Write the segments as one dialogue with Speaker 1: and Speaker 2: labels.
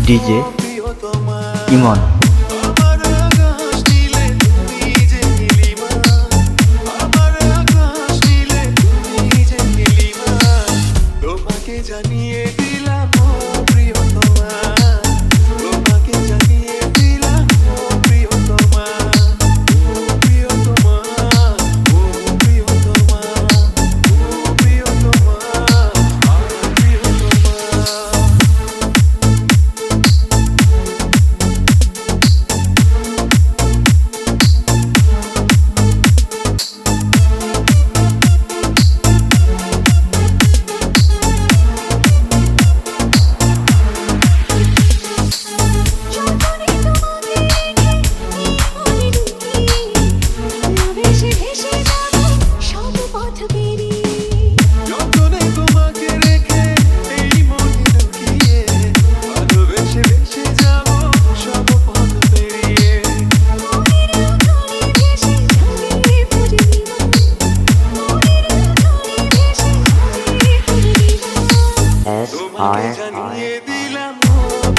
Speaker 1: DJ ইমন।
Speaker 2: জানিয়ে দিলাম প্রিয়তমা, তোমাকে জানিয়ে দিলাম প্রিয়তমা, প্রিয়তমা, প্রিয়তমা, প্রিয়তমা, তোমাকে জানিয়ে দিলাম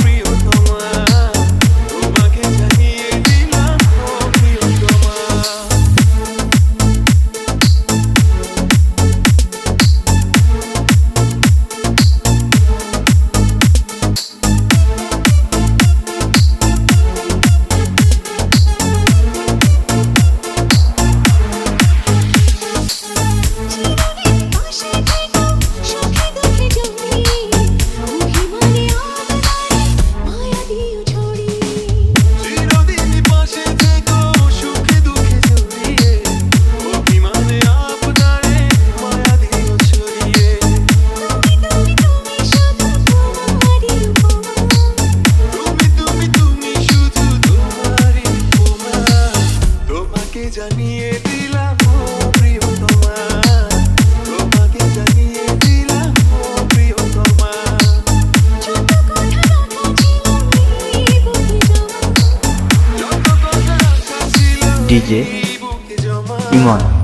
Speaker 2: প্রিয়তমা, তোমাকে জানিয়ে দিলাম প্রিয়তমা। জানিয়ে দিলাম প্রিয়তমা, তোমাকে জানিয়ে দিলাম প্রিয়তমা। যত কথা রাখা ছিল
Speaker 1: ডিজে
Speaker 2: বুকে জমা,
Speaker 1: ইমন।